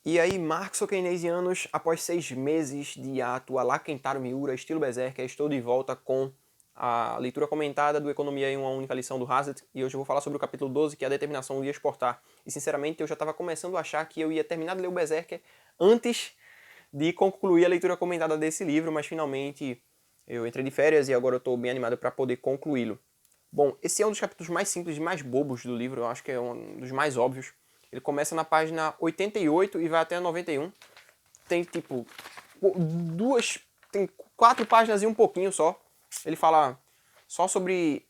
E aí, marxo-keynesianos, após 6 meses de ato a lá Kentaro Miura, estilo Berserker, estou de volta com a leitura comentada do Economia em uma Única Lição do Hazlitt, e hoje eu vou falar sobre o capítulo 12, que é a determinação de exportar. E sinceramente, eu já estava começando a achar que eu ia terminar de ler o Berserker antes de concluir a leitura comentada desse livro, mas finalmente eu entrei de férias e agora eu estou bem animado para poder concluí-lo. Bom, esse é um dos capítulos mais simples e mais bobos do livro, eu acho que é um dos mais óbvios. Ele começa na página 88 e vai até a 91. Tem tipo tem 4 páginas e um pouquinho só. Ele fala só sobre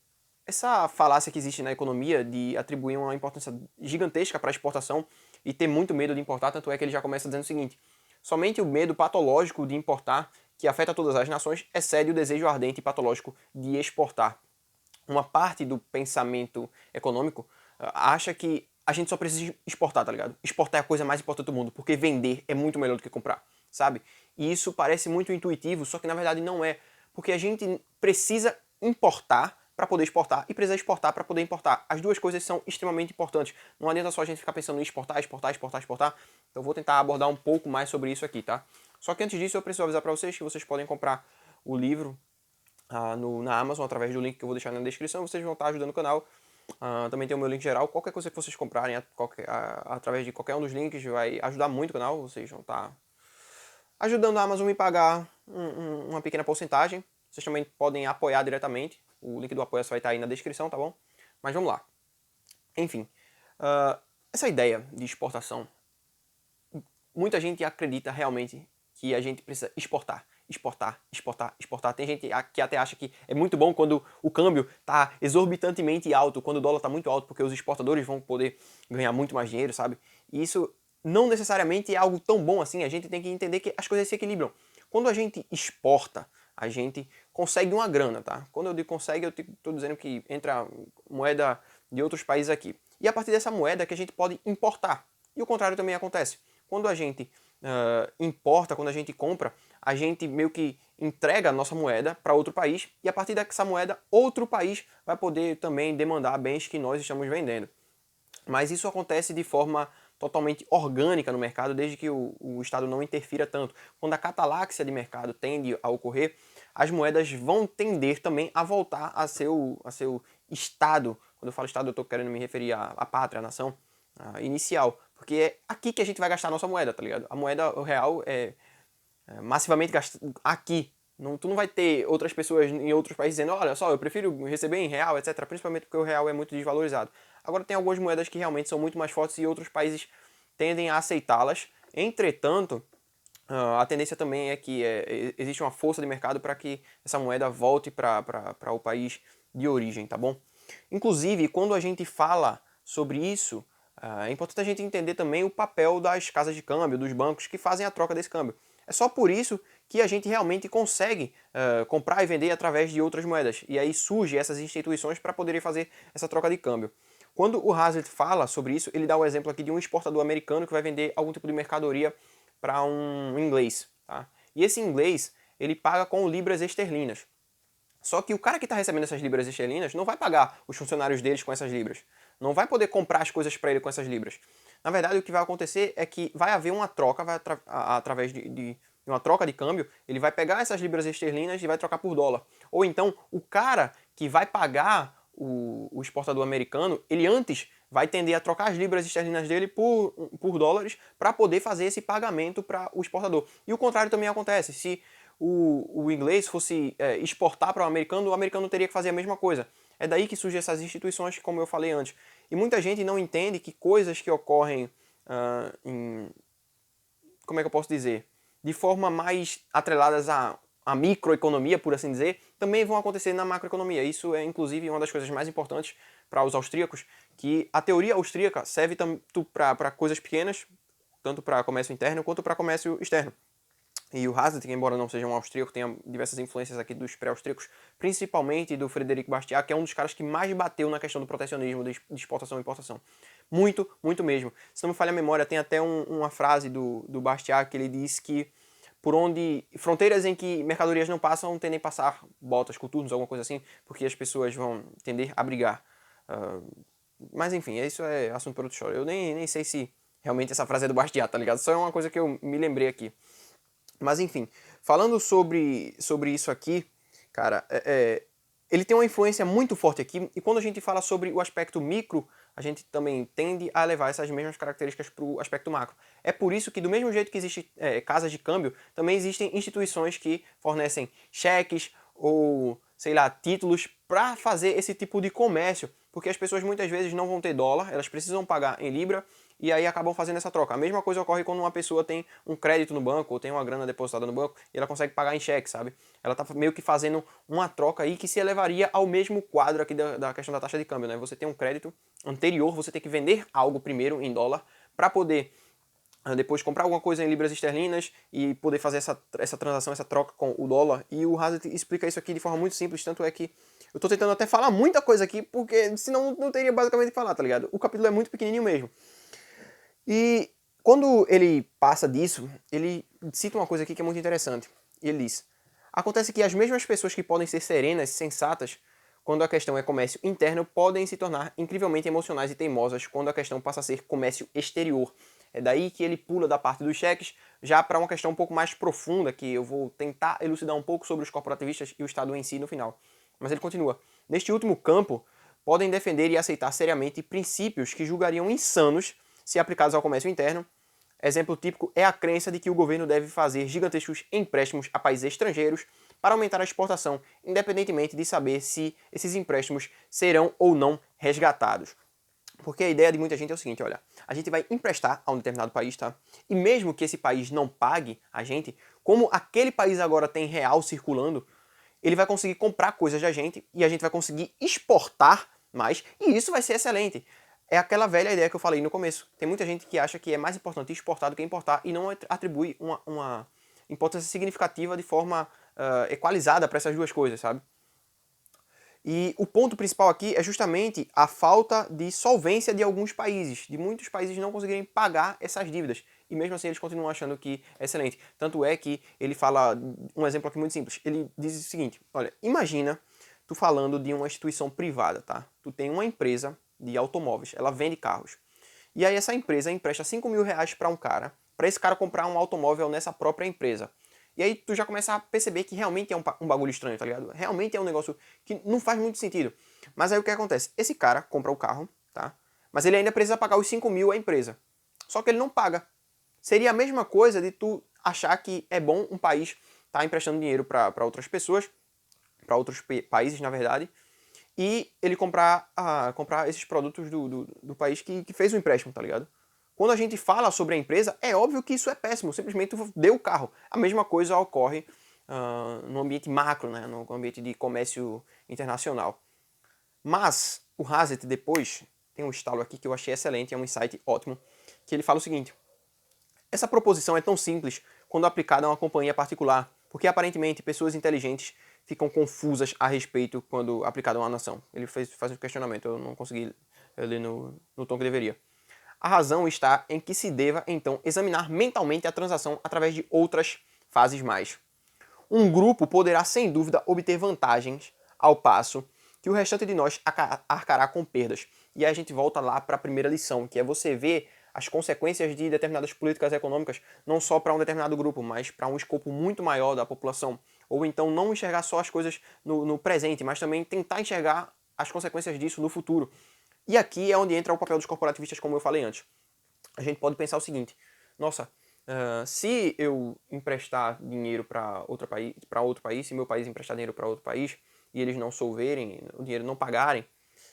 essa falácia que existe na economia de atribuir uma importância gigantesca para a exportação e ter muito medo de importar, tanto é que ele já começa dizendo o seguinte: somente o medo patológico de importar, que afeta todas as nações, excede o desejo ardente e patológico de exportar. Uma parte do pensamento econômico acha que a gente só precisa exportar, tá ligado? Exportar é a coisa mais importante do mundo, porque vender é muito melhor do que comprar, sabe? E isso parece muito intuitivo, só que na verdade não é, porque a gente precisa importar para poder exportar e precisa exportar para poder importar. As duas coisas são extremamente importantes. Não adianta só a gente ficar pensando em exportar, exportar, exportar, exportar. Então eu vou tentar abordar um pouco mais sobre isso aqui, tá? Só que antes disso eu preciso avisar para vocês que vocês podem comprar o livro na Amazon, através do link que eu vou deixar na descrição. Vocês vão estar ajudando o canal. Também tem o meu link geral. Qualquer coisa que vocês comprarem através de qualquer um dos links vai ajudar muito o canal. Vocês vão estar ajudando a Amazon a me pagar uma pequena porcentagem. Vocês também podem apoiar diretamente. O link do apoio vai estar aí na descrição, tá bom? Mas vamos lá. Enfim, essa ideia de exportação, muita gente acredita realmente que a gente precisa exportar. Exportar, exportar, exportar. Tem gente que até acha que é muito bom quando o câmbio está exorbitantemente alto, quando o dólar está muito alto, porque os exportadores vão poder ganhar muito mais dinheiro, sabe? E isso não necessariamente é algo tão bom assim. A gente tem que entender que as coisas se equilibram. Quando a gente exporta, a gente consegue uma grana, tá? Quando eu digo consegue, eu estou dizendo que entra moeda de outros países aqui. E a partir dessa moeda que a gente pode importar. E o contrário também acontece. Quando a gente importa, quando a gente compra, a gente meio que entrega a nossa moeda para outro país e a partir dessa moeda, outro país vai poder também demandar bens que nós estamos vendendo. Mas isso acontece de forma totalmente orgânica no mercado, desde que o Estado não interfira tanto. Quando a cataláxia de mercado tende a ocorrer, as moedas vão tender também a voltar a seu estado. Quando eu falo estado, eu estou querendo me referir à pátria, à nação inicial. Porque é aqui que a gente vai gastar a nossa moeda, tá ligado? A moeda o real é massivamente gastada aqui. Não, tu não vai ter outras pessoas em outros países dizendo, olha só, eu prefiro receber em real, etc. Principalmente porque o real é muito desvalorizado. Agora tem algumas moedas que realmente são muito mais fortes e outros países tendem a aceitá-las. Entretanto, a tendência também é que existe uma força de mercado para que essa moeda volte para o país de origem, tá bom? Inclusive, quando a gente fala sobre isso, é importante a gente entender também o papel das casas de câmbio, dos bancos que fazem a troca desse câmbio. É só por isso que a gente realmente consegue comprar e vender através de outras moedas. E aí surgem essas instituições para poderem fazer essa troca de câmbio. Quando o Hazlitt fala sobre isso, ele dá o exemplo aqui de um exportador americano que vai vender algum tipo de mercadoria para um inglês. Tá? E esse inglês, ele paga com libras esterlinas. Só que o cara que está recebendo essas libras esterlinas não vai pagar os funcionários deles com essas libras. Não vai poder comprar as coisas para ele com essas libras. Na verdade, o que vai acontecer é que vai haver uma troca, através de uma troca de câmbio, ele vai pegar essas libras esterlinas e vai trocar por dólar. Ou então, o cara que vai pagar o exportador americano, ele antes vai tender a trocar as libras esterlinas dele por dólares para poder fazer esse pagamento para o exportador. E o contrário também acontece. Se o inglês fosse exportar para o americano teria que fazer a mesma coisa. É daí que surgem essas instituições, como eu falei antes. E muita gente não entende que coisas que ocorrem como é que eu posso dizer? De forma mais atreladas à microeconomia, por assim dizer, também vão acontecer na macroeconomia. Isso é, inclusive, uma das coisas mais importantes para os austríacos, que a teoria austríaca serve tanto para coisas pequenas, tanto para comércio interno quanto para comércio externo. E o Hazlitt, embora não seja um austríaco, tenha diversas influências aqui dos pré-austríacos, principalmente do Frederic Bastiat, que é um dos caras que mais bateu na questão do protecionismo de exportação e importação. Muito, muito mesmo. Se não me falha a memória, tem até uma frase do Bastiat que ele diz que por onde fronteiras em que mercadorias não passam tendem a passar botas, coturnos, alguma coisa assim, porque as pessoas vão tender a brigar. Mas enfim, isso é assunto para outra história. Eu nem sei se Realmente essa frase é do Bastiat, tá ligado? Só é uma coisa que eu me lembrei aqui. Mas enfim, falando sobre isso aqui, cara, ele tem uma influência muito forte aqui, e quando a gente fala sobre o aspecto micro, a gente também tende a levar essas mesmas características para o aspecto macro. É por isso que, do mesmo jeito que existem casas de câmbio, também existem instituições que fornecem cheques ou, sei lá, títulos para fazer esse tipo de comércio, porque as pessoas muitas vezes não vão ter dólar, elas precisam pagar em libra, e aí acabam fazendo essa troca. A mesma coisa ocorre quando uma pessoa tem um crédito no banco, ou tem uma grana depositada no banco, e ela consegue pagar em cheque, sabe? Ela tá meio que fazendo uma troca aí que se elevaria ao mesmo quadro aqui da questão da taxa de câmbio, né? Você tem um crédito anterior, você tem que vender algo primeiro em dólar para poder depois comprar alguma coisa em libras esterlinas e poder fazer essa transação, essa troca com o dólar. E o Hazlitt explica isso aqui de forma muito simples, tanto é que eu tô tentando até falar muita coisa aqui, porque senão não teria basicamente o que falar, tá ligado? O capítulo é muito pequenininho mesmo. E quando ele passa disso, ele cita uma coisa aqui que é muito interessante. Ele diz: acontece que as mesmas pessoas que podem ser serenas, sensatas, quando a questão é comércio interno, podem se tornar incrivelmente emocionais e teimosas quando a questão passa a ser comércio exterior. É daí que ele pula da parte dos cheques já para uma questão um pouco mais profunda, que eu vou tentar elucidar um pouco sobre os corporativistas e o Estado em si no final. Mas ele continua: neste último campo, podem defender e aceitar seriamente princípios que julgariam insanos se aplicados ao comércio interno. Exemplo típico é a crença de que o governo deve fazer gigantescos empréstimos a países estrangeiros para aumentar a exportação, independentemente de saber se esses empréstimos serão ou não resgatados. Porque a ideia de muita gente é o seguinte, olha, a gente vai emprestar a um determinado país, tá? E mesmo que esse país não pague a gente, como aquele país agora tem real circulando, ele vai conseguir comprar coisas da gente e a gente vai conseguir exportar mais, e isso vai ser excelente. É aquela velha ideia que eu falei no começo. Tem muita gente que acha que é mais importante exportar do que importar e não atribui uma importância significativa de forma equalizada para essas duas coisas, sabe? E o ponto principal aqui é justamente a falta de solvência de alguns países, de muitos países não conseguirem pagar essas dívidas. E mesmo assim eles continuam achando que é excelente. Tanto é que ele fala, um exemplo aqui muito simples, ele diz o seguinte, olha, imagina tu falando de uma instituição privada, tá? Tu tem uma empresa de automóveis, ela vende carros. E aí essa empresa empresta 5 mil reais para um cara, para esse cara comprar um automóvel nessa própria empresa. E aí tu já começa a perceber que realmente é um bagulho estranho, tá ligado? Realmente é um negócio que não faz muito sentido. Mas aí o que acontece? Esse cara compra o carro, tá? Mas ele ainda precisa pagar os 5 mil à empresa. Só que ele não paga. Seria a mesma coisa de tu achar que é bom um país tá emprestando dinheiro para outras pessoas, para outros países, na verdade, e ele comprar esses produtos do país que fez o empréstimo, tá ligado? Quando a gente fala sobre a empresa, é óbvio que isso é péssimo, simplesmente deu o carro. A mesma coisa ocorre no ambiente macro, né? No ambiente de comércio internacional. Mas o Hazlitt depois tem um estalo aqui que eu achei excelente, é um insight ótimo, que ele fala o seguinte: essa proposição é tão simples quando aplicada a uma companhia particular, porque aparentemente pessoas inteligentes ficam confusas a respeito quando aplicada a uma nação. Ele faz um questionamento, eu não consegui ler no tom que deveria. A razão está em que se deva, então, examinar mentalmente a transação através de outras fases mais. Um grupo poderá, sem dúvida, obter vantagens, ao passo que o restante de nós arcará com perdas. E aí a gente volta lá para a primeira lição, que é você ver as consequências de determinadas políticas econômicas, não só para um determinado grupo, mas para um escopo muito maior da população. Ou então não enxergar só as coisas no presente, mas também tentar enxergar as consequências disso no futuro. E aqui é onde entra o papel dos corporativistas, como eu falei antes. A gente pode pensar o seguinte: nossa, se eu emprestar dinheiro para outro país, se meu país emprestar dinheiro para outro país e eles não solverem, o dinheiro não pagarem,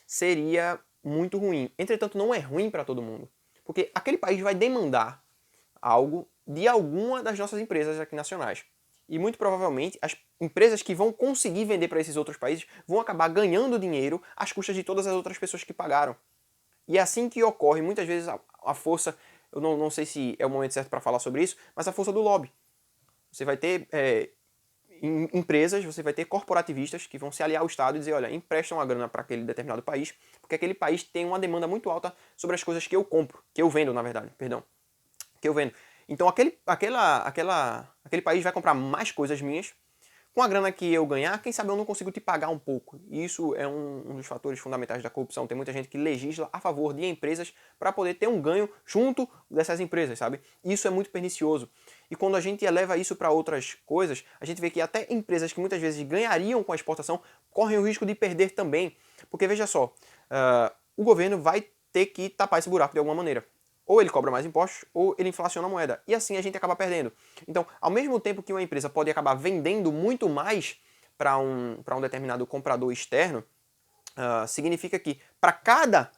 seria muito ruim. Entretanto, não é ruim para todo mundo, porque aquele país vai demandar algo de alguma das nossas empresas aqui nacionais. E muito provavelmente as empresas que vão conseguir vender para esses outros países vão acabar ganhando dinheiro às custas de todas as outras pessoas que pagaram. E é assim que ocorre, muitas vezes, a força, eu não sei se é o momento certo para falar sobre isso, mas a força do lobby. Você vai ter empresas, você vai ter corporativistas que vão se aliar ao Estado e dizer, olha, emprestam a grana para aquele determinado país, porque aquele país tem uma demanda muito alta sobre as coisas que eu compro, que eu vendo, na verdade, perdão, que eu vendo. Então aquele país vai comprar mais coisas minhas, com a grana que eu ganhar, quem sabe eu não consigo te pagar um pouco. E isso é um dos fatores fundamentais da corrupção. Tem muita gente que legisla a favor de empresas para poder ter um ganho junto dessas empresas, sabe? Isso é muito pernicioso. E quando a gente eleva isso para outras coisas, a gente vê que até empresas que muitas vezes ganhariam com a exportação correm o risco de perder também. Porque veja só, o governo vai ter que tapar esse buraco de alguma maneira. Ou ele cobra mais impostos, ou ele inflaciona a moeda. E assim a gente acaba perdendo. Então, ao mesmo tempo que uma empresa pode acabar vendendo muito mais para um determinado comprador externo, significa que para cada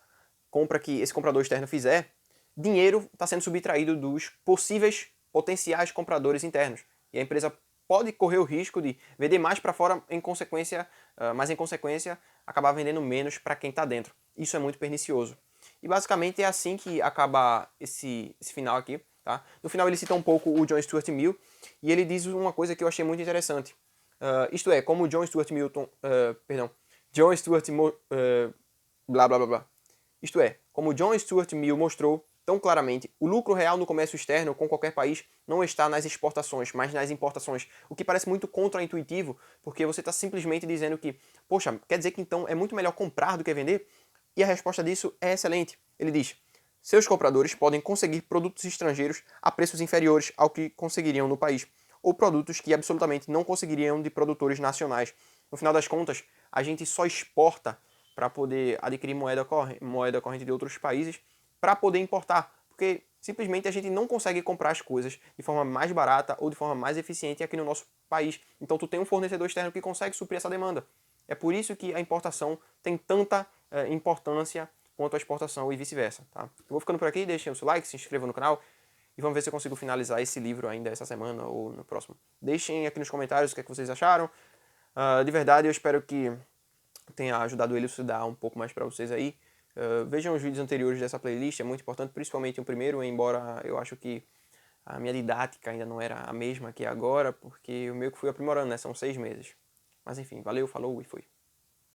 compra que esse comprador externo fizer, dinheiro está sendo subtraído dos possíveis potenciais compradores internos. E a empresa pode correr o risco de vender mais para fora, mas em consequência acabar vendendo menos para quem está dentro. Isso é muito pernicioso. E basicamente é assim que acaba esse final aqui. Tá? No final ele cita um pouco o John Stuart Mill e ele diz uma coisa que eu achei muito interessante. Isto é, como John Stuart Milton, John Stuart blá blá blá blá. Isto é, como John Stuart Mill mostrou tão claramente, o lucro real no comércio externo com qualquer país não está nas exportações, mas nas importações. O que parece muito contraintuitivo, porque você está simplesmente dizendo que, poxa, quer dizer que então é muito melhor comprar do que vender? E a resposta disso é excelente. Ele diz, seus compradores podem conseguir produtos estrangeiros a preços inferiores ao que conseguiriam no país, ou produtos que absolutamente não conseguiriam de produtores nacionais. No final das contas, a gente só exporta para poder adquirir moeda corrente de outros países para poder importar, porque simplesmente a gente não consegue comprar as coisas de forma mais barata ou de forma mais eficiente aqui no nosso país. Então tu tem um fornecedor externo que consegue suprir essa demanda. É por isso que a importação tem tanta importância quanto a exportação e vice-versa. Tá? Eu vou ficando por aqui, deixem o seu like, se inscrevam no canal e vamos ver se eu consigo finalizar esse livro ainda essa semana ou no próximo. Deixem aqui nos comentários o que, é que vocês acharam. De verdade, eu espero que tenha ajudado a elucidar um pouco mais para vocês aí. Vejam os vídeos anteriores dessa playlist, é muito importante, principalmente o primeiro, embora eu acho que a minha didática ainda não era a mesma que agora, porque o meu que fui aprimorando, né? São 6 meses. Mas enfim, valeu, falou e fui.